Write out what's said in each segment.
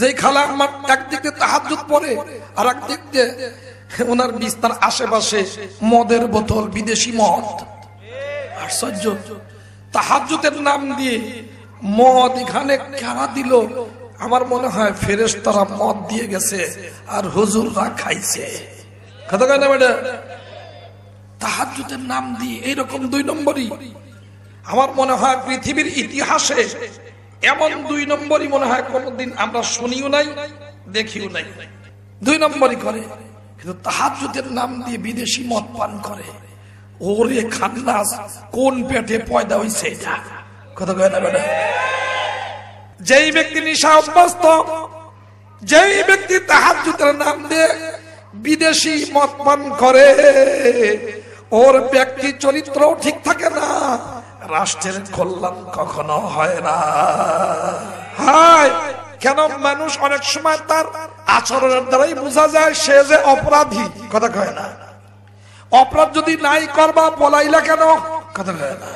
যে খালা আমার একদিক দিয়ে তাহাজ্জুদ পড়ে আর একদিক দিয়ে ওনার বিছানার আশেপাশে মদের বোতল, বিদেশি মদ। আশ্চর্য, তাহাজ্জুদের নাম দিয়ে মদ এখানে কারা দিল? আমার মনে হয় ফেরেশতারা মদ দিয়ে গেছে আর হুজুররা খাইছে। কথা কয় না বেটা? তাহাজ্জুদের নাম দিয়ে এইরকম 2 নম্বরই আমার মনে হয় পৃথিবীর ইতিহাসে এমন 2 নম্বরই মনে হয় কোনদিন আমরা শুনিও নাই, দেখিও নাই। 2 নম্বরই করে, কিন্তু তাহাজ্জুদের নাম দিয়ে বিদেশি মদ পান করে। ওরে খান্নাস, কোন পেটে পয়দা হইছে এটা? কথা কয় না বেটা? যেই ব্যক্তি নেশা অভ্যস্ত, যেই ব্যক্তি তাহাজ্জুদের নাম দিয়ে বিদেশি মদ পান করে, ওর ব্যক্তি চরিত্র ঠিক থাকে না, রাষ্ট্রের কল্যাণ কখনো হয় না। হায়, কেন মানুষ অনেক সময় তার আচরণের দ্বারাই বোঝা যায় সে যে অপরাধী। কথা কয় না? অপরাধ যদি নাই করবা পলাইলা কেন? কথা কয় না?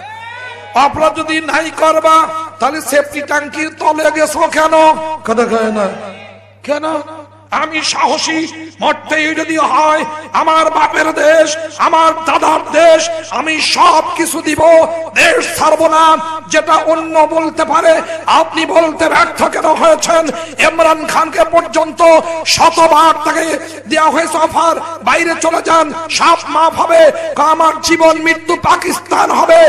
অপরাধ যদি নাই করবা তাহলে সেফটি ট্যাঙ্কির তলে গেছো কেন? কথা কয় না? কেন? আমি সাহসী, মরতেই যদি হয় আমার বাপের দেশ, আমার দাদার দেশ, আমি সব কিছু দিব, দেশ ছাড়বো না। যেটা অন্য বলতে পারে আপনি বলতে ব্যর্থ কেন হয়েছেন? ইমরান খানকে পর্যন্ত 100বার তাকে দেওয়া হয়েছে অফার, বাইরে চলে যান, সব মাফ হবে, আমার জীবন মৃত্যু পাকিস্তান হবে।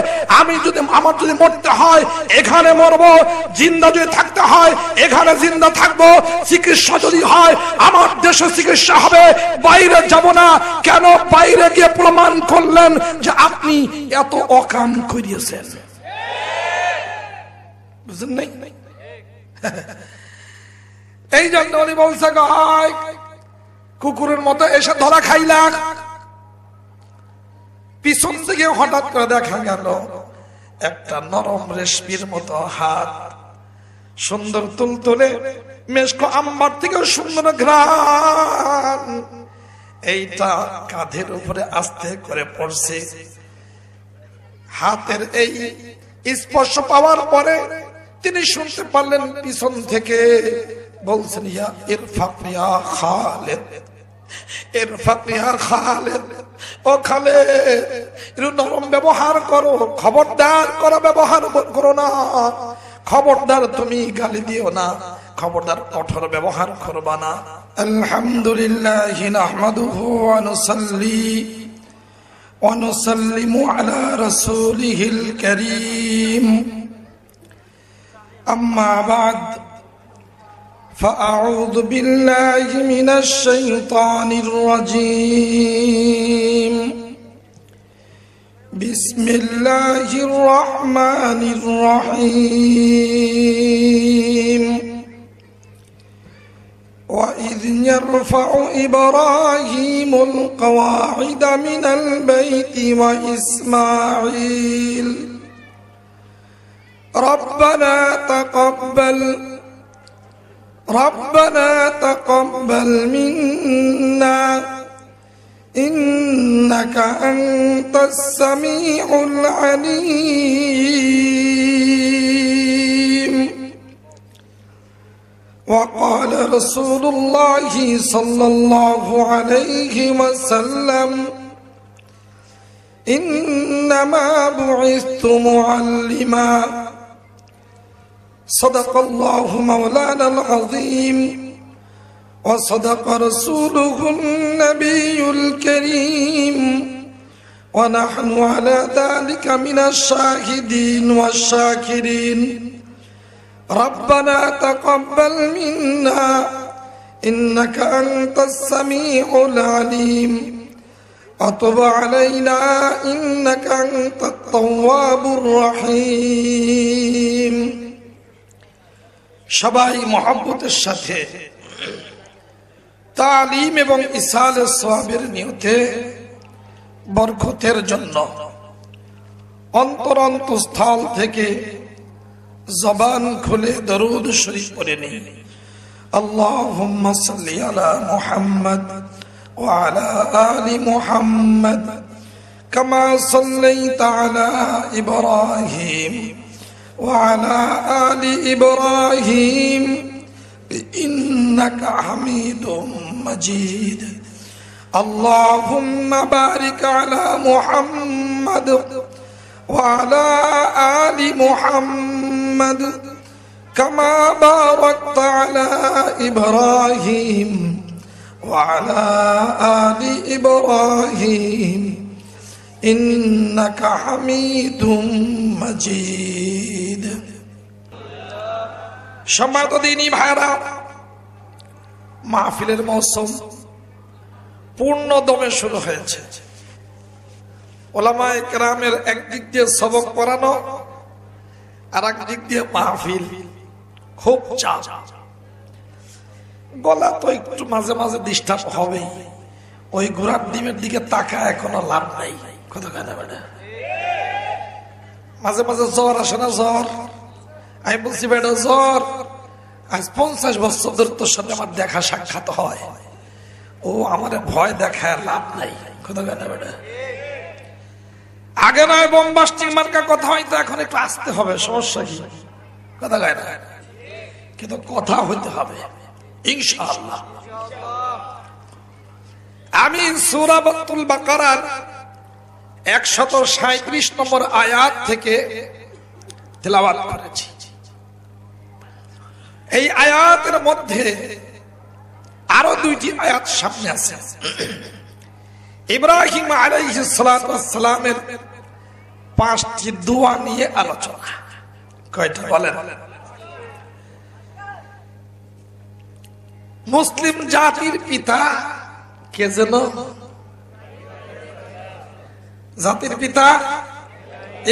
আমার যদি মরতে হয় এখানে মরবো, জিন্দা যদি থাকতে হয় এখানে জিন্দা থাকবো, চিকিৎসা যদি হয় আমার দেশে চিকিৎসা হবে, বাইরে যাব না। কেন? বাইরে গিয়ে প্রমাণ করলেন যে আপনি এত অকাম করিয়েছেন। বুঝলেন নাই? এই জন্য উনি বলছে কুকুরের মতো এসে ধরা খাইলা। পিছন থেকে হঠাৎ করে দেখা গেল একটা নরম রেশমির মতো হাত, সুন্দর তুলতুলে মেশকো আম্বার থেকে সুন্দর ঘ্রাণ, এইটা কাঁধের উপরে আস্তে করে পড়ছে। হাতের এই স্পর্শ পাওয়ার পরে তিনি শুনতে পারলেন পিছন থেকে বলছেন, ইয়া ইরফাক ইয়া খালেদ, ইরফাক ইয়া খালেদ, ও খালেদ একটু নরম ব্যবহার করো, খবরদার করো, ব্যবহার করো না, খবরদার তুমি গালি দিও না, খবরদার কঠোর ব্যবহার করবা না। আলহামদুলিল্লাহ নাহমাদুহু ওয়া নুসাল্লি ওয়া নুসাল্লিমু আলা রাসূলিহিল কারীম, আম্মা বা'দ, ফাআউযু বিল্লাহি মিনাশ শাইতানির রাজীম। বিসমিল্লাহির রহমানির রহিম। وَإِذْ يَرْفَعُ إِبْرَاهِيمُ الْقَوَاعِدَ مِنَ الْبَيْتِ وَإِسْمَاعِيلُ رَبَّنَا تَقَبَّلْ مِنَّا إِنَّكَ أَنْتَ السَّمِيعُ الْعَلِيمُ. وقال رسول الله صلى الله عليه وسلم إنما بعثت معلما. صدق الله مولانا العظيم وصدق رسوله النبي الكريم ونحن على ذلك من الشاهدين والشاكرين. ربنا تقبل منا إنك أنت السميع العليم وتب علينا إنك أنت التواب الرحيم. সবাই মহব্বতের সাথে তালিম এবং ইসালে সওয়াবের নিয়তে বরকতের জন্য অন্তরস্থল থেকে জবান খুলে দরুদ শরীফ পড়ে নিই। আল্লাহুম্মা সাল্লি আলা মুহাম্মদ ওয়া আলা আলি মুহাম্মদ কামা সাল্লাইতা আলা ইব্রাহিম ওয়া আলা আলি ইব্রাহিম ইন্নাকা হামিদুম মাজিদ। আল্লাহুম্মা বারিক আলা মুহাম্মাদ ওয়া আলা আলি মুহাম্মাদ কামা বারাকতা আলা ইব্রাহিম ওয়া আলা আলি ইব্রাহিম ইন্নাকা হামিদুম মাজিদ। সম্মানিত দিনী ভাইরা, মাহফিলের মৌসুম পূর্ণ দমে শুরু হয়েছে। ওলামায়ে কেরামের একদিক দিয়ে সবক পড়ানো, আর একদিক দিয়ে মাহফিল, খুব চাপ। গলা তো একটু মাঝে মাঝে ডিস্টার্ব হবেই। ওই ঘোড়ার ডিমের দিকে তাকায় কোনো লাভ নাই। কথা কেন বেটা, মাঝে মাঝে জ্বর আসে না? জ্বর, আমি বলছি বেটা জ্বর, আজ 50 বছর ধরে তোর সাথে আমার দেখা সাক্ষাৎ হয়, ও আমার ভয় দেখায় লাভ নাই। কথা কেন বেটা, আগে নয় বোমবাস্টিং মার্কা কথা হয়তো, এখন একটু আসতে হবে, সমস্যা কি? কথা গায় না, কিন্তু কথা হইতে হবে ইনশাআল্লাহ। আমি সূরাতুল বাকারার 137 নম্বর আয়াত থেকে তেলাওয়াত করেছি। এই আয়াতের মধ্যে আরো 2টি আয়াত সামনে আছে। ইব্রাহিম আলাইহিস সালাতু ওয়াস সালামের 5টি দোয়া নিয়ে আলোচনা। কয়টা বলেন? মুসলিম জাতির পিতা কে যেন? জাতির পিতা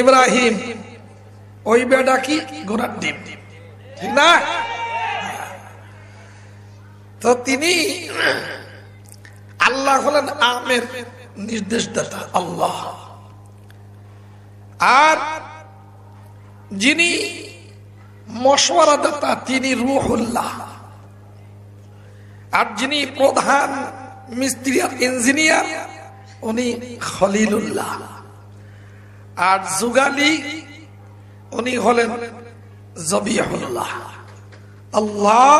ইব্রাহিম। ওই বেটা কি ঘোড়ার ডিম, ঠিক না? তো তিনি আল্লাহ হলেন আমের নির্দেশদাতা আল্লাহ, আর যিনি মশওয়ারাদাতা তিনি রূহুল্লাহ, আর যিনি প্রধান মিস্ত্রি আর ইঞ্জিনিয়ার উনি খলিলুল্লাহ, আর যুগালি উনি হলেন জবিহুল্লাহ। আল্লাহ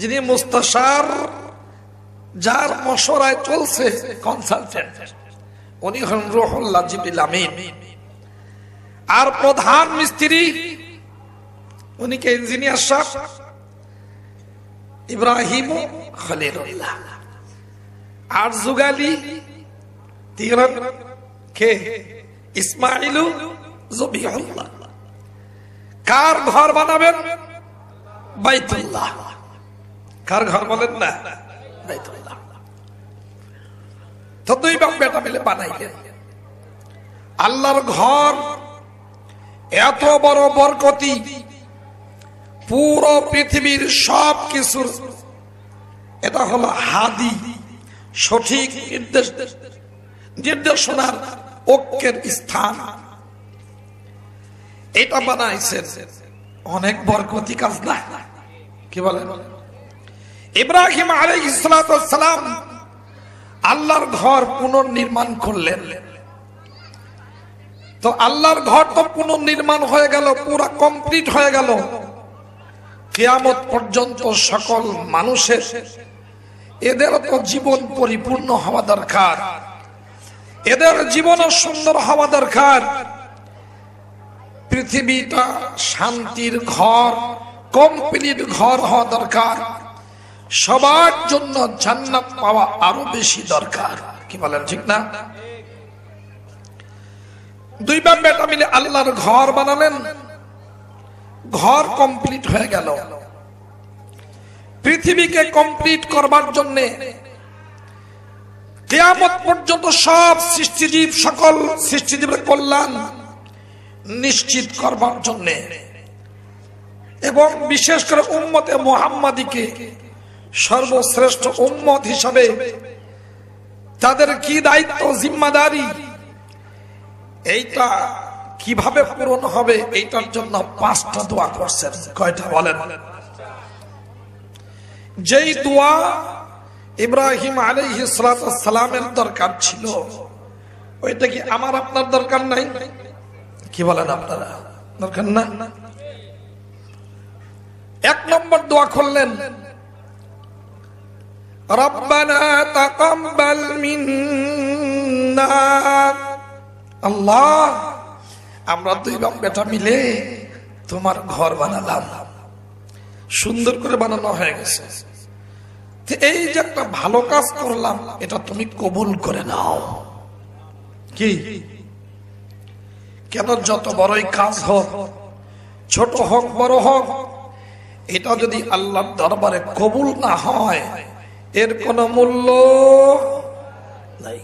যিনি মুস্তাশার, যার মশওয়ারায় চলছে, কনসালটেন্ট, উনি হলেন রূহুল্লাহ জিবরিল আমিন। আর প্রধান মিস্ত্রি উনি কে? ইঞ্জিনিয়ার সাহেব ইব্রাহিম খলিলুল্লাহ। আর যুগালি কে? ইসমাইল জবিহুল্লাহ। কার ঘর বানাবেন? বাইতুল্লাহ। কার ঘর বলেন না? বাইতুল্লাহ। তো 2 বাপ বেটা মিলে বানাইলেন আল্লাহর ঘর। এত বড় বরকতি, পুরো পৃথিবীর সব কিছুর এটা হলো হাদি, সঠিক নির্দেশনার ঐক্যের স্থান। এটা বানাইছেন, অনেক বরকতি কাজ না? কি বলেন? ইব্রাহিম আলাইহিস সালাতু ওয়াস সালাম আল্লাহর ঘর পুনর্নির্মাণ করলেন। তো আল্লাহর ঘর তো পুনর্নির্মাণ হয়ে গেল, পুরা কমপ্লিট হয়ে গেল। কিয়ামত পর্যন্ত সকল মানুষের এদের তো জীবন পরিপূর্ণ হওয়া দরকার, এদের জীবনও সুন্দর হওয়া দরকার। পৃথিবীটা শান্তির ঘর, কমপ্লিট ঘর হওয়া দরকার। সবার জন্য জান্নাত পাওয়া আরো বেশি দরকার। কি বলেন, ঠিক না? 2 বাপ বেটা মিলে আল্লাহর ঘর বানালেন, ঘর কমপ্লিট হয়ে গেল। পৃথিবীকে কমপ্লিট করবার জন্য কিয়ামত পর্যন্ত সব সৃষ্টিজীব, সকল সৃষ্টিজীবের কল্যাণ নিশ্চিত করবার জন্য, এবং বিশেষ করে উম্মতে মুহাম্মাদীকে সর্বশ্রেষ্ঠ উম্মত হিসাবে তাদের কি দায়িত্ব, জিম্মাদারি, এইটা কিভাবে পূরণ হবে, এইটার জন্য 5টা দোয়া করছেন। কয়টা বলেন? যেই দোয়া ইব্রাহিম আলাইহিস সালাতু ওয়াস সালামের দরকার ছিল, ওইটা কি আমার আপনার দরকার নাই? কি বলেন আপনারা? দরকার না? 1 নম্বর দোয়া করলেন, রব্বানা তাকাব্বাল মিন্না। আল্লাহ, আমরা দুই বাপ বেটা মিলে তোমার ঘর বানালাম, সুন্দর করে বানানো হয়ে গেছে। এই যে একটা ভালো কাজ করলাম, এটা তুমি কবুল করে নাও। কি কেন? যত বড়ই কাজ হোক, ছোট হোক বড় হোক, এটা যদি আল্লাহর দরবারে কবুল না হয়, এর কোনো মূল্য নাই।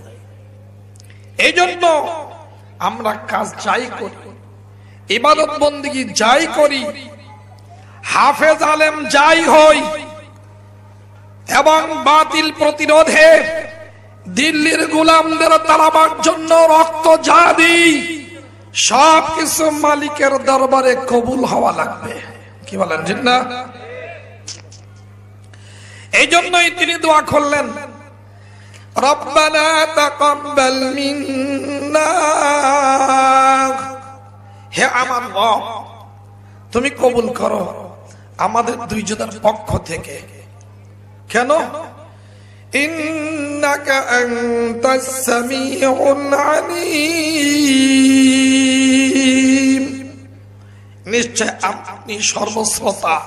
এই জন্য আমরা কাজ যাই করি, ইবাদত বন্দেগী যাই করি, হাফেজ আলেম যাই হই, এবং বাতিল প্রতিরোধে দিল্লির গোলামদের তাড়াবার জন্য রক্ত যা দিই, সবকিছু মালিকের দরবারে কবুল হওয়া লাগবে। কি বলেন, ঠিক না? এই জন্যই তিনি দোয়া করলেন, রব্বানা তাকাব্বাল মিন্না। হে আমার রব, তুমি কবুল করো আমাদের দুইজনের পক্ষ থেকে। কেন? ইন্নাকা আনতাস সামিউল আলিম। নিশ্চয় আপনি সর্বশ্রোতা,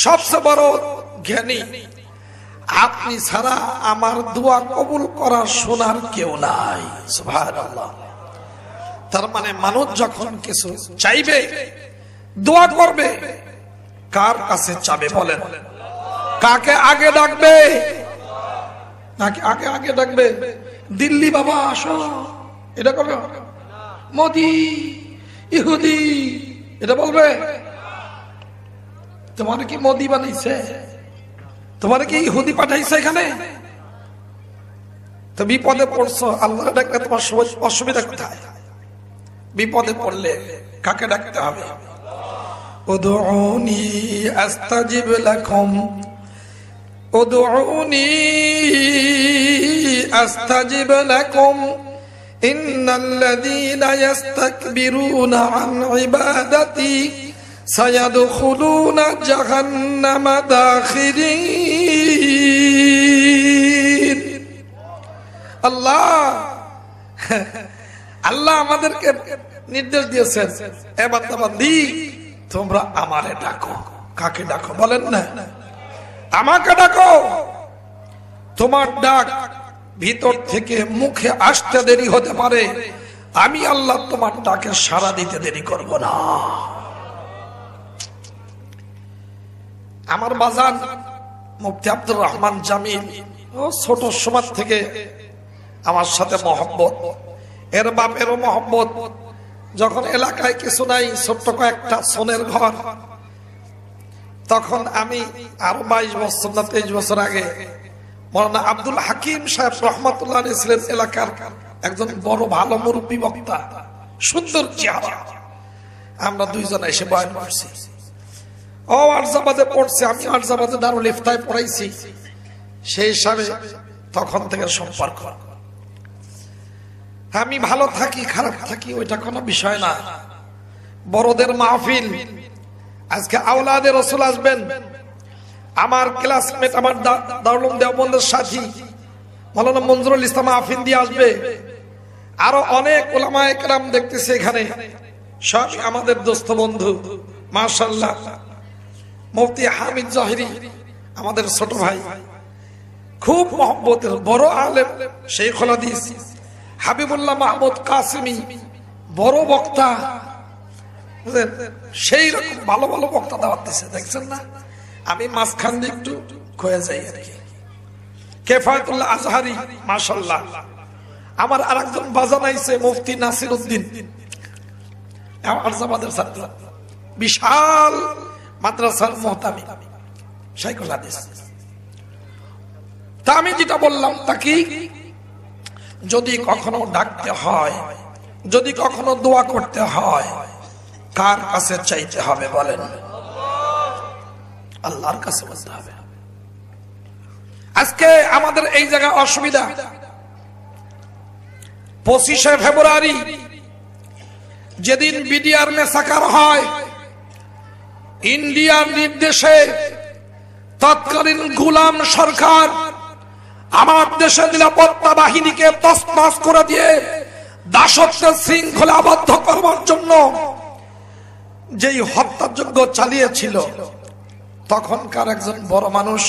সবচেয়ে বড় জ্ঞানী। আপনি ছাড়া আমার দোয়া কবুল করার শোনার কেউ নাই। সুবহানাল্লাহ। তার মানে মানুষ যখন কিছু চাইবে, দোয়া করবে, কার কাছে চাবে বলেন? কাকে আগে ডাকবে? নাকি আগে আগে ডাকবে দিল্লি বাবা আসো, এটা করবে? মোদি, ইহুদি, এটা বলবে? তোমার কি মোদি বানাইছে? তোমার কি ইহুদি পাঠাইছে এখানে? তো বিপদে পড়ছো, আল্লাহ ডাকলে তোমার অসুবিধা কোথায়? বিপদে পড়লে কাকে ডাকতে হবে? উদউনি আস্তাজিব লাকুম, উদউনি আস্তাজিব লাকুম, ইন্নাল্লাযীনা ইস্তাকবিরুনা আন ইবাদাতি সায়াদখুলুনা জাহান্নামা দাখিরিন। আল্লাহ আল্লাহ আমাদেরকে নির্দেশ দিয়েছেন, এ বান্দা বান্দি, তোমরা আমারে ডাকো। কাকে ডাকো বলেন না? আমাকে ডাকো। তোমার ডাক ভিতর থেকে মুখে আসতে দেরি হতে পারে, আমি আল্লাহ তোমার ডাকে সাড়া দিতে দেরি করব না। আমার বাজান মুফতি আব্দুর রহমান জামিল, ও ছোট সময় থেকে আমার সাথে মহব্বত, এর বাপেরও মহব্বত। যখন এলাকায় কিছু নাই, ছোট্ট কয়েকটা সোনের ঘর, তখন আমি আরো 22 বছর না 23 বছর আগে মৌলানা আব্দুল হাকিম সাহেব রহমাতুল্লাহ আলাইহি ছিলেন এলাকার একজন বড় ভালো মুরব্বী বক্তা, সুন্দর চেহারা। আমরা দুইজন এসে বয়ান করছি। ও আরজাবাদে পড়ছে, আমি আরজাবাদে দারুল ইফতায় পড়াইছি। সেই হিসাবে তখন থেকে সম্পর্ক। আমি ভালো থাকি খারাপ থাকি ওইটা কোনো বিষয় না। বড়দের মাহফিল, আজকে আওলাদে রাসূল আসবেন, আমার ক্লাসমেট, আমার দারুল দেওবন্দের সাথী মাওলানা মনজুরুল ইসলাম আফিন্দি আসবে, আরো অনেক উলামায়ে কেরাম দেখতেছি এখানে, সব আমাদের দোস্ত বন্ধু। মাশাআল্লাহ, মুফতি হামিদ জহিরি আমাদের ছোট ভাই, খুব মহব্বতের বড় আলেম, শাইখুল হাদিস হাবিবুল্লাহ মাহমুদ কাসেমি, বড় বক্তা, সেই রকম ভালো ভালো বক্তা দাওয়াত দিচ্ছে, দেখছেন না? আমি মাঝখান দিয়ে একটু খয়ে যাই আর কি। কেফায়েতুল্লাহ আজহারি, মাশাআল্লাহ। আমার আরেকজন বাজান আইছে, মুফতি নাসির উদ্দিন, আরজাবাদের ছাত্র, বিশাল মাদ্রাসার মুহতামি, শাইখুল হাদিস। তা আমি যেটা বললাম তা কি, যদি কখনো ডাকতে হয়, যদি কখনো দোয়া করতে হয়, কার কাছে চাইতে হবে বলেন? আল্লাহর কাছে বলতে হবে। আজকে আমাদের এই জায়গায় অসুবিধা, 25শে ফেব্রুয়ারি যেদিন বিডিআর মেসাকার হয়, ইন্ডিয়ার নির্দেশে তৎকালীন গোলাম সরকার আমার দেশের নিরাপত্তা বাহিনীকে তছনছ করে দিয়ে দাসত্বের শৃঙ্খলা আবদ্ধ করবার জন্য যেই হত্যাযজ্ঞ চালিয়েছিল, তখনকার একজন বড় মানুষ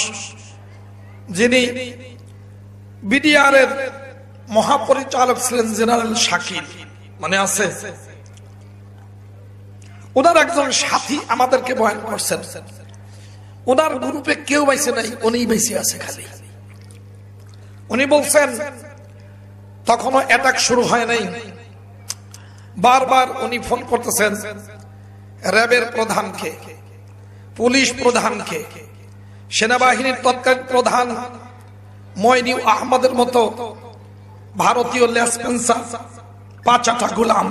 যিনি বিডিআর এর মহাপরিচালক ছিলেন জেনারেল শাকিল, মানে আছে, ওনার একজন সাথী আমাদেরকে বয়ান করছেন। ওনার গ্রুপে কেউ বেঁচে নাই, উনিই বেঁচে আছে খালি। উনি বলছেন তখনও অ্যাটাক শুরু হয় নাই, বারবার উনি ফোন করতেছেন র্যাবের প্রধানকে, পুলিশ প্রধানকে, সেনাবাহিনীর তৎকালীন প্রধান মইনি আহমদের মতো ভারতীয় লেসপেন্সার পাঁচাটা গোলাম,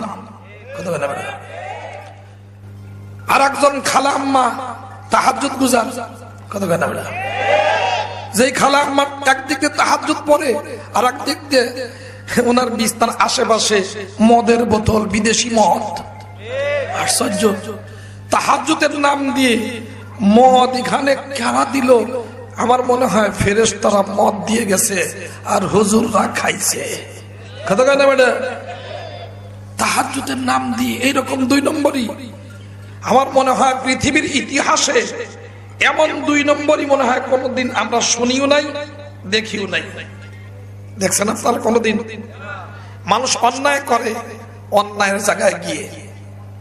আর একজন খালা আম্মা তাহাজ্জুদ গুজার, কত কথা বলে, যেই খালা আম্মা একদিক দিয়ে তাহাজ্জুদ পড়ে আর একদিক দিয়ে ওনার বিছানার আশেপাশে মদের বোতল, বিদেশি মদ। আশ্চর্য, তাহাজ্জুদের নাম দিয়ে মদ এখানে কারা দিল? আমার মনে হয় ফেরেশতারা মদ দিয়ে গেছে আর হুজুররা খাইছে। কত কথা বলে, তাহাজ্জুদের নাম দিয়ে এইরকম 2 নম্বরই আমার মনে হয় পৃথিবীর ইতিহাসে এমন 2 নম্বরই মনে হয় কোনদিন আমরা শুনিও নাই, দেখিও নাই। দেখছেন আপনারা কোনদিন মানুষ অন্যায় করে অন্যায়ের জায়গায় গিয়ে,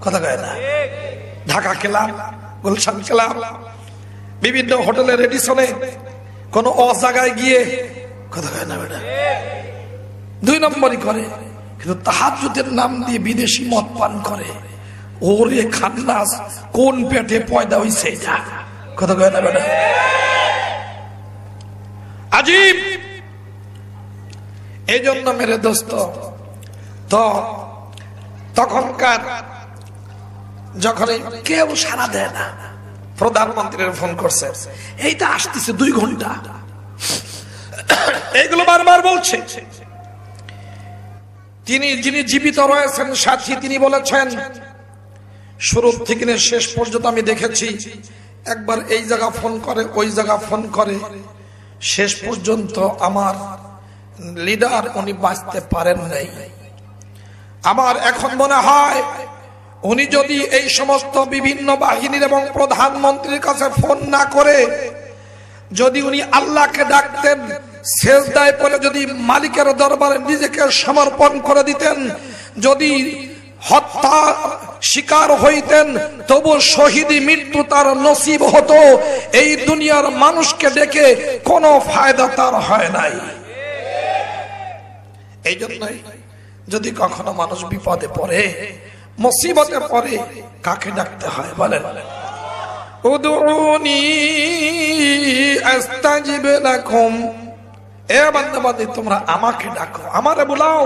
কথা কয় না, ঢাকা ক্লাব, গুলশান ক্লাব, বিভিন্ন হোটেলে, রেডিসনে কোন অজায়গায় গিয়ে, কথা কয় না বেটা, 2 নম্বরই করে। কিন্তু তাহাজ্জুদের নাম দিয়ে বিদেশি মদ পান করে, ওরে খান্নাস, কোন পেটে পয়দা হইছে এটা, কথা কয় না বেটা, আজীব। এই জন্য মেরে দোস্ত, তো তখনকার যখন কেউ সাড়া দেয় না, প্রধানমন্ত্রীর ফোন করছে, এইটা আসতেছে 2 ঘন্টা, এইগুলো বারবার বলছে। যিনি জীবিত রয়েছেন সাথী, তিনি বলেছেন শুরু থেকে শেষ পর্যন্ত আমি দেখেছি, একবার এই জায়গা ফোন করে, ওই জায়গা ফোন করে, শেষ পর্যন্ত আমার লিডার উনি বাঁচতে পারেন নাই। আমার এখন মনে হয় উনি যদি এই সমস্ত বিভিন্ন বাহিনীর এবং প্রধানমন্ত্রীর কাছে ফোন না করে যদি উনি আল্লাহকে ডাকতেন, সেজদায় পড়ে যদি মালিকের দরবারে নিজেকে সমর্পণ করে দিতেন, যদি হত্যা শিকার হইতেন, তবু শহীদি মৃত্যু তার নসিব হতো। এই দুনিয়ার মানুষকে ডেকে কোনো ফায়দা তার হয় নাই। এই জন্যই যদি কখনো মানুষ বিপদে পড়ে, মুসিবতে পড়ে, কাকে ডাকতে হয় বলেন? উদউনি আস্তাজিব লাকুম, এ বান্দাবান্দি তোমরা আমাকে ডাকো, আমারে বুলাও,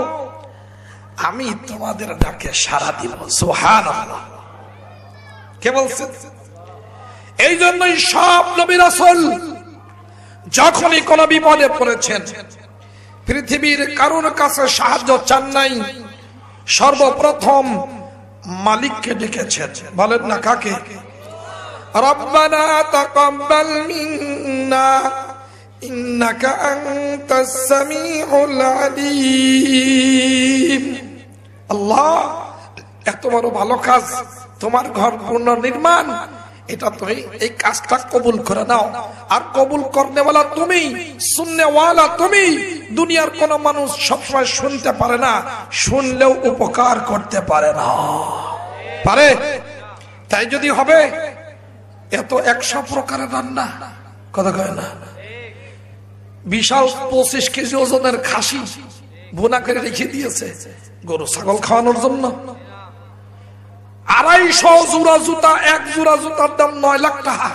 আমি তোমাদের ডাকে সাড়া দিব। সুবহানাল্লাহ। কে বলছে? এই জন্যই সব নবী রাসূল যখনই কোন বিপদে পড়েছেন, পৃথিবীর কারোর কাছে সাহায্য চান নাই, সর্বপ্রথম মালিককে ডেকেছেন। বলেন না কাকে? রব্বানা তাকাব্বাল মিন্না ইন্নাকা আনতাস সামিউল আলিম। আল্লাহ, এত বড় ভালো কাজ, তোমার ঘর পুনর্নির্মাণ, এটা তুমি এই কাজটা কবুল করে নাও। আর কবুল করনেওয়ালা তুমি, শুননেওয়ালা তুমি। দুনিয়ার কোন মানুষ সবসময় শুনতে পারে না, শুনলেও উপকার করতে পারে না, পারে? তাই যদি হবে এত 100 প্রকারের রান্না, কথা কয় না, বিশাল 25 কেজি ওজনের খাসি ভুনা করে রেখে দিয়েছে গরু ছাগল খাওয়ানোর জন্য। 250 জোড়া জুতা, 1 জোড়া জুতার দাম 9 লাখ টাকা।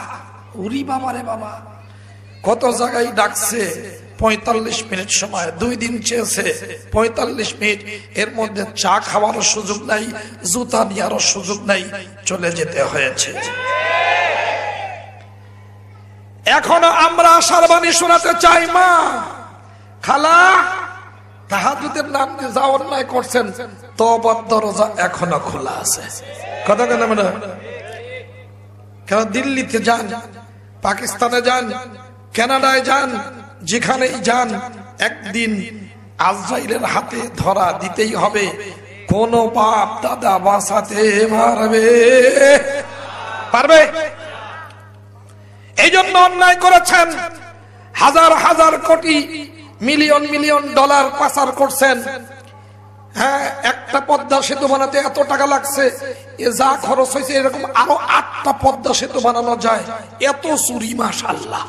উরি বাবা রে বাবা, কত জায়গায় ডাকছে, 45 মিনিট সময়, 2 দিন চেয়েছে, 45 মিনিট, এর মধ্যে চা খাওয়ারও সুযোগ নাই, জুতা নেওয়ারও সুযোগ নাই, চলে যেতে হয়েছে। এখনো আমরা আশার বাণী শোনাতে চাই, মা, খালা, তাহাজ্জুদের নাম দিয়ে যা অন্যায় করছেন, তওবার দরজা এখনো খোলা আছে। কথা কেন? কেন দিল্লিতে যান, পাকিস্তানে যান, কানাডায় যান, যেখানেই যান, একদিন আজরাইলের হাতে ধরা দিতেই হবে। কোন বাপ দাদা বাঁচাতে পারবে? এই জন্য অন্যায় করেছেন, হাজার হাজার কোটি মিলিয়ন মিলিয়ন ডলার পাচার করছেন। হ্যাঁ, একটা পদ্মা সেতু বানাতে এত টাকা লাগছে, এ যা খরচ হয়েছে এরকম আরো 8টা পদ্মা সেতু বানানো যায়। এত চুরি, মাশাআল্লাহ।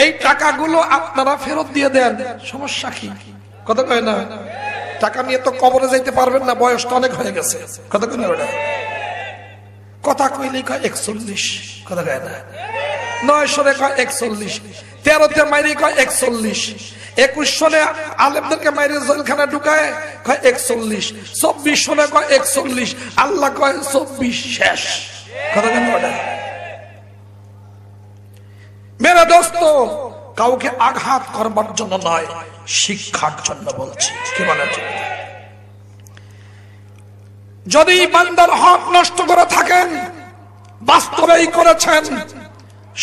এই টাকাগুলো আপনারা ফেরত দিয়ে দেন, সমস্যা কি? কথা কয় না? টাকা নিয়ে তো কবরে যাইতে পারবেন না, বয়স তো অনেক হয়ে গেছে। কথা কয় না? কথা কইলেই কয় 41, কথা কয় না? 9 সনে কয় 41, 13তে মাইরে কয় 41, 21 সনে আলেমদেরকে মাইরে জেলখানা ঢুকায় কয় 41, 24 সনে কয় 41, আল্লাহ কয় 24 শেষ। কথা কয় না? মেরে দোস্ত, কাউকে আঘাত করবার জন্য নয়, শিক্ষার জন্য বলছি। কি বলে? যদি বান্দার হক নষ্ট করে থাকেন, বাস্তবেই করেছেন,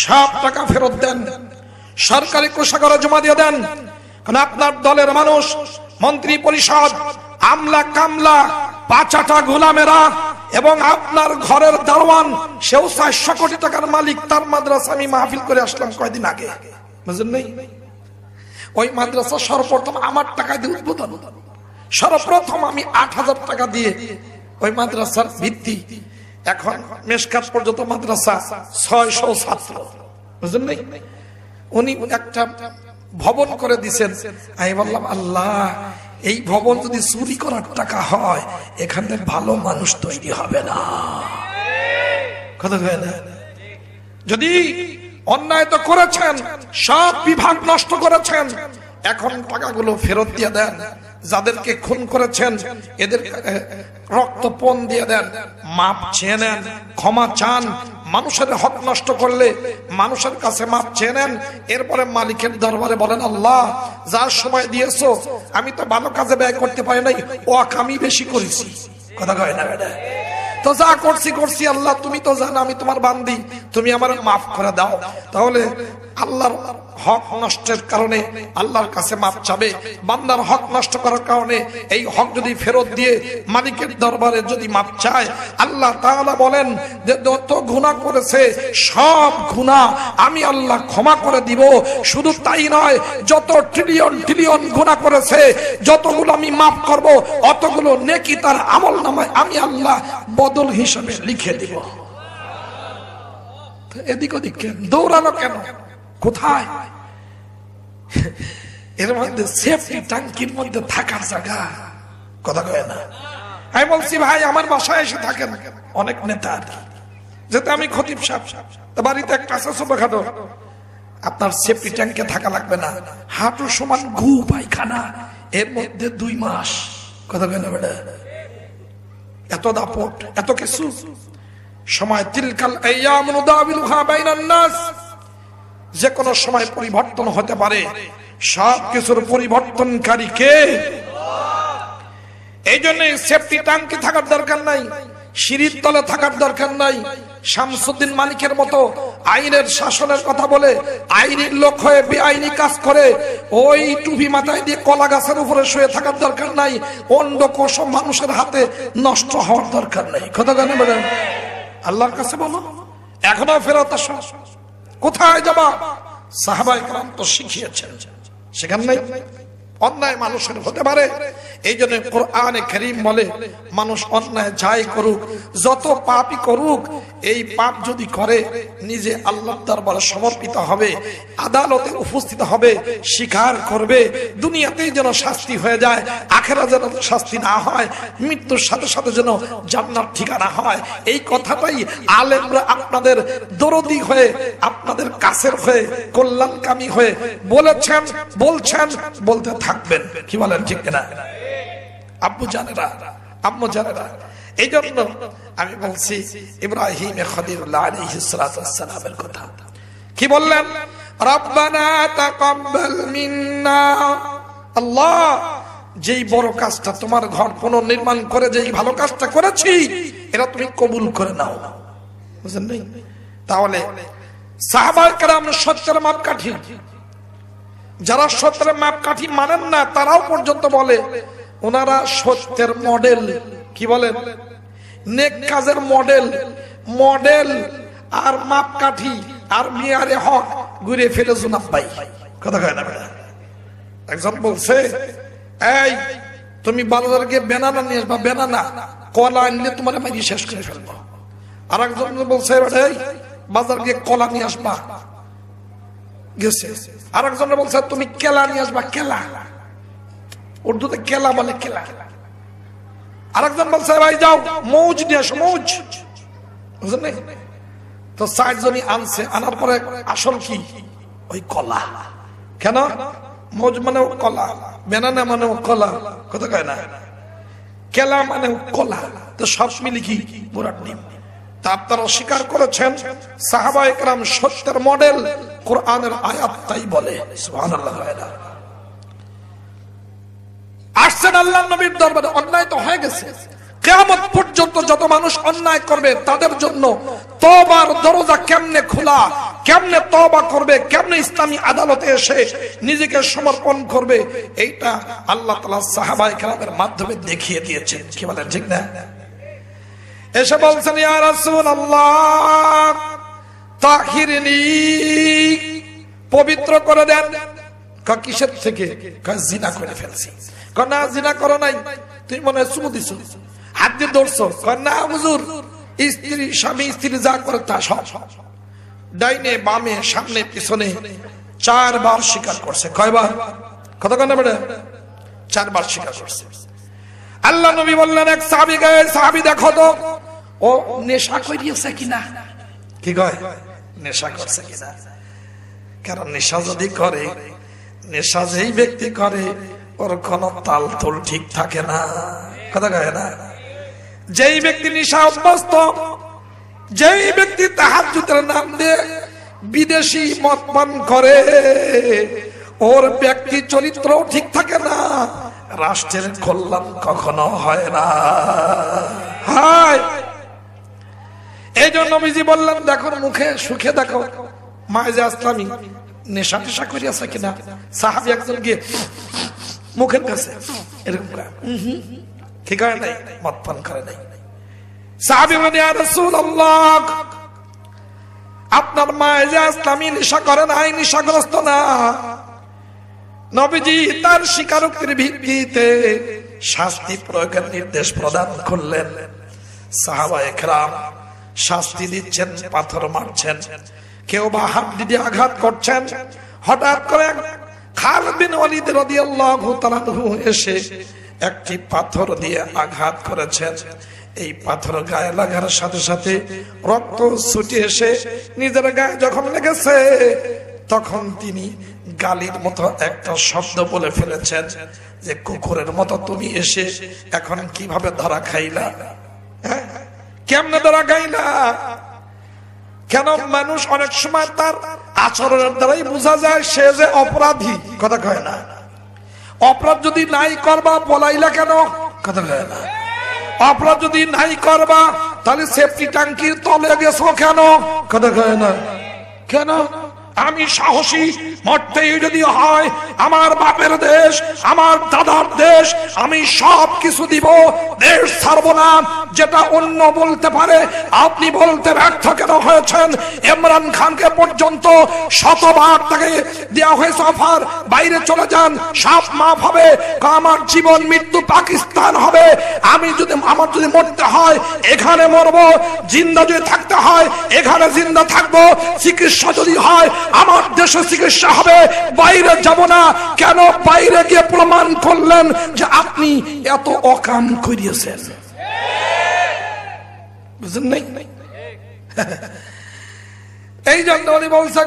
সব টাকা ফেরত দেন, সরকারি কোষাগারে জমা দিয়ে দেন। কারণ আপনার দলের মানুষ, মন্ত্রী পরিষদ, আমলা কামলা, পাঁচাটা গোলামেরা এবং আপনার ঘরের দারোয়ান, সেও 400 কোটি টাকার মালিক। তার মাদ্রাসা আমি মাহফিল করে আসলাম কয়দিন আগে, বুঝলেন? নেই ওই মাদ্রাসা সর্বপ্রথম আমার টাকা দিয়ে উদ্বোধন, সর্বপ্রথম আমি 8,000 টাকা দিয়ে ওই মাদ্রাসার ভিত্তি। এখন মেশকাত পর্যন্ত মাদ্রাসা 600 ছাত্র, বুঝলেন? উনি একটা ভবন করে দিচ্ছেন। আমি বললাম, আল্লাহ, এই ভবন যদি চুরি করার টাকা হয়, এখানে ভালো মানুষ তৈরি হবে না। কথা কয় না? যদি অন্যায় তো করেছেন, সব বিভাগ নষ্ট করেছেন, এখন টাকাগুলো ফেরত দিয়ে দেন। যাদেরকে খুন করেছেন এদের রক্তপণ দিয়ে দেন, মাপ চেয়ে নেন, ক্ষমা চান। মানুষের হক নষ্ট করলে মানুষের কাছে মাপ চেয়ে নেন, এরপরে মালিকের দরবারে বলেন, আল্লাহ, যার সময় দিয়েছো আমি তো ভালো কাজে ব্যয় করতে পারি নাই, ও আমি বেশি করেছি। কথা কয় না? বেটা, তো যা করছি আল্লাহ তুমি তো জানো আমি তোমার বান্দি, তুমি আমার মাফ করে দাও। তাহলে আল্লাহর হক নষ্টের কারণে আল্লাহর কাছে মাপ চাবে। বান্দার হক নষ্ট করার কারণে এই হক যদি ফেরত দিয়ে মালিকের দরবারে যদি মাপ চায়, আল্লাহ তাআলা বলেন যে যত গুনাহ করেছে সব গুনাহ আমি আল্লাহ ক্ষমা করে দিব। শুধু তাই নয়, যত ট্রিলিয়ন ট্রিলিয়ন গুনাহ করেছে যতগুলো আমি মাফ করব, অতগুলো নেকি তার আমল নামায় আমি আল্লাহ বদল হিসাবে লিখে দিব। এদিক ওদিক দৌড়ানো কেন? কোথায়? এর মধ্যে সেফটি ট্যাঙ্কির মধ্যে থাকার জায়গা। কথা কয় না? আমি বলছি, ভাই আমার বাসায় এসে থাকেন অনেক নেতা, যেতে আমি খতিব সাহেব, বাড়িতে একটা আছে ছোটখাটো, আপনার সেফটি ট্যাঙ্কে থাকা লাগবে না, হাঁটু সমান ঘু পায়খানা, এর মধ্যে 2 মাস। কথা কয় না? বেটা, এত দাপট, এত কিছু সময়। তিলকাল আইয়াম নুদাবিলুহা বাইনান নাস, যে কোনো সময় পরিবর্তন হতে পারে। সব কিছুর পরিবর্তনকারী কে? এই জন্য সেফটি ট্যাঙ্কি থাকার দরকার নাই, সিঁড়ির তলে থাকার দরকার নাই। শামসুদ্দিন মালিকের মতো আইনের শাসনের কথা বলে আইনের লোক হয়ে বেআইনি কাজ করে ওই টুপি মাথায় দিয়ে কলা গাছের উপরে শুয়ে থাকার দরকার নাই। অন্ডকোষ মানুষের হাতে নষ্ট হওয়ার দরকার নাই। কথা জানেন? আল্লাহর কাছে বলো, এখনো ফেরত আসো। কোথায় যাবা? সাহাবায়ে কেরাম তো শিখিয়েছেন, সেখানে নাই। অন্যায় মানুষের হতে পারে, এই জন্য কোরআনে কারীম বলে মানুষ অন্যায় যাই করুক, যত পাপই করুক, এই পাপ যদি করে নিজে আল্লাহর দরবারে সমর্পিত হবে, আদালতে উপস্থিত হবে, স্বীকার করবে। দুনিয়াতেই যেন শাস্তি হয়ে যায়, আখিরাতে যেন শাস্তি না হয়, মৃত্যুর সাথে সাথে যেন জান্নাত ঠিকানা হয়। এই কথাটাই আলেমরা আপনাদের দরদি হয়ে, আপনাদের কাছের হয়ে, কল্যাণকামী হয়ে বলেছেন, বলছেন, বলতে থাকবেন। কি বলেন? ঠিক না? আব্বু জানেরা, আম্মু জানেরা, এই জন্য আমি বলছি ইব্রাহিম খলিলুল্লাহ আলাইহিস সালাতু ওয়াস সালামের কথা। কি বললেন? রব্বানা তাকাব্বাল মিন্না, আল্লাহ, যেই বড় কাজটা তোমার ঘর পুনর্নির্মাণ করে যেই ভালো কাজটা করেছি, এটা তুমি কবুল করে নাও। বুঝলেন? তাহলে সাহাবায়ে কেরাম সত্যের মাপকাঠি, যারা সত্যের মাপকাঠি মানেন না তারাও পর্যন্ত বলে ওনারা সত্যের মডেল। কি বলেন? নেক কাজের মডেল। মডেল আর মাপকাঠি আর মিয়ারে হক ঘুরে ফেলে জুনাব ভাই, কথা কয় না? একজন বলছে, এই তুমি বাজারে গিয়ে বেনানা নিয়ে আসবা, বেনানা কলা আনলে তোমার আমি শেষ করে ফেলবো। আর একজন বলছে, এই বাজার গিয়ে কলা নিয়ে আসবা, গেছে। আর একজন বলছে তুমি কেলা নিয়ে আসবা, কেলা, উর্দুতে কেলা বলে কেলা। আরেকজন বলছে ভাই যাও মৌজ নিয়ে আসো, মৌজ। বুঝলেন? তো 60 জনই আনছে, আনার পরে আসল কি? ওই কলা। কেন? মৌজ মানে কলা, বেনানা মানে কলা, কথা কয় না? কেলা মানে কলা। তো সব মিলি কি বুড়ার ডিম। তা আপনারা অস্বীকার করেছেন সাহাবায়ে কেরাম সত্যের মডেল, কোরআনের আয়াত তাই বলে। সুবহানাল্লাহ। আসছেন আল্লাহর নবীর দরবারে, অন্যায় তো হয়ে গেছে। কিয়ামত পর্যন্ত যত মানুষ অন্যায় করবে তাদের জন্য তওবার দরজা কেমনে খোলা, কেমনে তওবা করবে, কেমনে ইসলামী আদালতে এসে নিজেকে সমর্পণ করবে, এইটা আল্লাহ তাআলা সাহাবায়ে কেরামের মাধ্যমে দেখিয়ে দিয়েছেন। কি বলেন, ঠিক না? এসে বলছেন, ইয়া রাসূলুল্লাহ তাহিরনি, পবিত্র করে দেন। কিসের থেকে? জিনা করে ফেলছি। না জিনা করো নাই, তুমি মনে হয় চুমু দিছো, হাত দিয়ে ধরছো। না হুজুর, স্ত্রী স্বামী স্ত্রী যা করে তা সব ডাইনে বামে সামনে পিছনে 4 বার স্বীকার করছে। কয়বার? কথা কয় না বেটা? 4 বার স্বীকার করছে। আল্লাহ নবী বললেন এক সাহাবীকে, সাহাবী দেখো তো ও নেশা করিয়েছে কিনা। কি কয়? নেশা করছে কিনা। কারণ নেশা যদি করে, নেশা যেই ব্যক্তি করে ওর কোন তাল তোল ঠিক থাকে না, কথা কয় না? যেই ব্যক্তি নেশা অভ্যস্ত, যেই ব্যক্তি তাহাজ্জুদের নাম দিয়ে বিদেশি মদ পান করে, ওর ব্যক্তি চরিত্র ঠিক থাকে না, রাষ্ট্রের কল্যাণ কখনো হয় না। হায়, এই জন্য নবীজি বললেন দেখো মুখে সুখে দেখো মায়েজে আসলামী নেশা টেশা করিয়াছে কিনা। সাহাবী একজন গিয়ে মুখের কাছে এরকম ঠিক হয় নাই, মদ পান করে নাই। সাহাবী বলেন, ইয়া রাসূলুল্লাহ আপনার মায়েজে আসলামী নেশা করে নাই, নেশাগ্রস্ত না। নবীজি তার স্বীকারোক্তির ভিত্তিতে শাস্তি প্রয়োগের নির্দেশ প্রদান করলেন। সাহাবায়ে কেরাম শাস্তি দিচ্ছেন, পাথর মারছেন, কেউ বা হাত দিয়ে আঘাত করছেন। হঠাৎ করে খালিদ বিন ওয়ালিদ রাদিয়াল্লাহু তাআলা এসে একটি পাথর দিয়ে আঘাত করেছেন। এই পাথর গায়ে লাগার সাথে সাথে রক্ত ছুটে এসে নিজের গায়ে যখন লেগেছে তখন তিনি গালির মতো একটা শব্দ বলে ফেলেছেন যে কুকুরের মতো তুমি এসে এখন কিভাবে ধরা খাইলা, কেমনে ধরা খাইলা। কেন মানুষ অনেক সময় তার আচরণের দ্বারাই বোঝা যায় সে যে অপরাধী, কথা কয় না? অপরাধ যদি নাই করবা পলাইলা কেন, কথা কয় না? অপরাধ যদি নাই করবা তাহলে সেফটি ট্যাঙ্কির তলে গেছো কেন, কথা কয় না? কেন? আমি সাহসী, মরতেই যদি হয় আমার বাপের দেশ, আমার দাদার দেশ, আমি সব কিছু দিব, দেশ ছাড়বো না। যেটা অন্য বলতে পারে আপনি বলতে ব্যর্থ কেন হয়েছেন? ইমরান খানকে পর্যন্ত শতবার তাকে দেওয়া হয়েছে অফার, বাইরে চলে যান সব মাফ হবে, আমার জীবন মৃত্যু পাকিস্তান হবে। আমি যদি আমার যদি মরতে হয় এখানে মরবো, জিন্দা যদি থাকতে হয় এখানে জিন্দা থাকবো, চিকিৎসা যদি হয় আমার দেশে চিকিৎসা হবে, বাইরে যাব না। কেন? বাইরে গিয়ে প্রমাণ করলেন যে আপনি এত অকাম করিয়েছেন। বুঝলেন নাই? এই জন্য উনি বলছে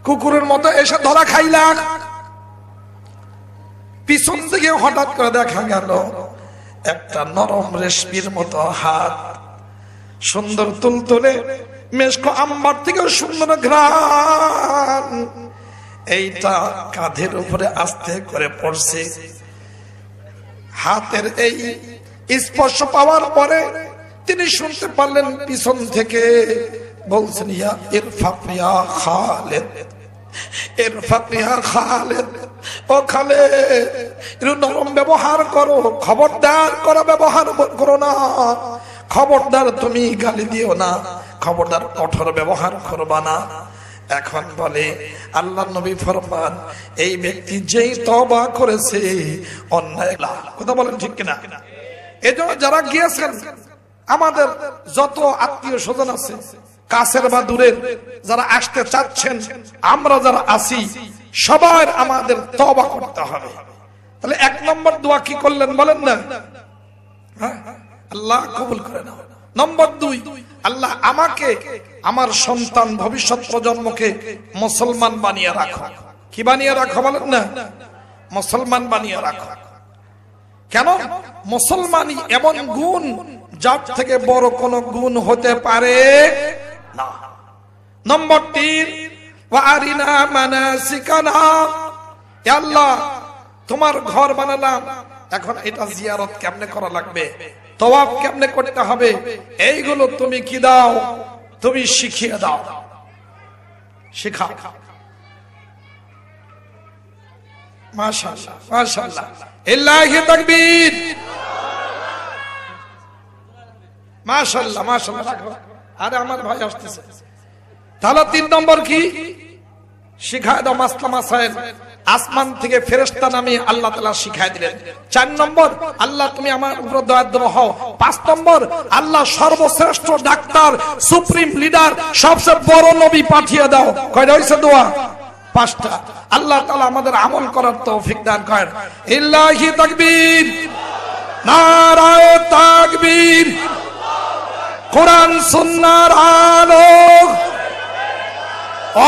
কুকুরের মতো এসে ধরা খাইলা। পিছন থেকে হঠাৎ করে দেখা গেল একটা নরম রেশমির মতো হাত, সুন্দর তুলতুলে মেশকো আম্বার থেকে সুন্দর ঘ্রাণ, এইটা কাঁধের উপরে আস্তে করে পড়ছে। হাতের এই স্পর্শ পাওয়ার পরে তিনি শুনতে পারলেন পিছন থেকে বলছেন ইয়া ইরফাক ইয়া খালিদ, ইরফাক ইয়া খালিদ, ও খালিদ একটু নরম ব্যবহার করো, খবরদার করা ব্যবহার করো না, খবরদার তুমি গালি দিও না, খবরদার কঠোর ব্যবহার করবা না। এখন বলে আল্লাহ নবী ফরমান এই ব্যক্তি যেই তওবা করেছে অন্যায়, কথা বলেন ঠিক কিনা? এজন্য যারা গিয়েছেন, আমাদের যত আত্মীয় স্বজন আছে কাছের বা দূরের, যারা আসতে চাচ্ছেন, আমরা যারা আছি সবার আমাদের তওবা করতে হবে। তাহলে 1 নম্বর দোয়া কি করলেন বলেন না? আল্লাহ কবুল করে নাও। নম্বর 2, আল্লাহ আমাকে আমার সন্তান ভবিষ্যৎ প্রজন্মকে মুসলমান বানিয়ে রাখো। কি বানিয়ে রাখো বলেন না? মুসলমান বানিয়ে রাখো। কেন? মুসলমানই এমন গুণ যার থেকে বড় কোন গুণ হতে পারে না। নম্বর 3, ওয়া আরিনা মানাসিকানা, হে আল্লাহ তোমার ঘর বানালাম, এখন এটা জিয়ারত কেমনে করা লাগবে, তওয়াফ কেমনে করতে হবে, এইগুলো তুমি কি দাও, তুমি শিখিয়ে দাও, শিখাও। মাশাআল্লাহ মাশাআল্লাহ, ইল্লাহি তাকবীর, মাশাআল্লাহ মাশাআল্লাহ। আরে আমার ভাই আসতেছে। তাহলে 3 নম্বর কি? শিখায় দাও মাসলা মাসাইল, আসমান থেকে ফেরেশতা নামিয়ে আল্লাহ তাআলা শিখায় দিলেন। 4 নম্বর, আল্লাহ তুমি আমার উপর দয়াদ্র হও। 5 নম্বর, আল্লাহ সর্বশ্রেষ্ঠ ডাক্তার, সুপ্রিম লিডার, সবচেয়ে বড় নবী পাঠিয়ে দাও। কয়টা হইছে দোয়া? 5টা। আল্লাহ তাআলা আমাদের আমল করার তৌফিক দান করেন। ইল্লাহি তাকবীর, নারায়ে তাকবীর, কোরআন সুন্নাহর আলো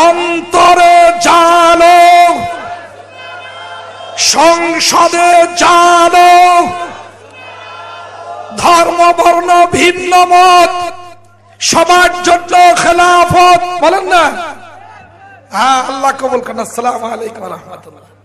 অন্তরে জালো, সংসদে জানো, ধর্ম বর্ণ ভিন্ন মত সবার জন্য খেলাফত, বলেন না? হ্যাঁ, আল্লাহ কবুল করেন। আসসালামু আলাইকুম ওয়া রাহমাতুল্লাহ।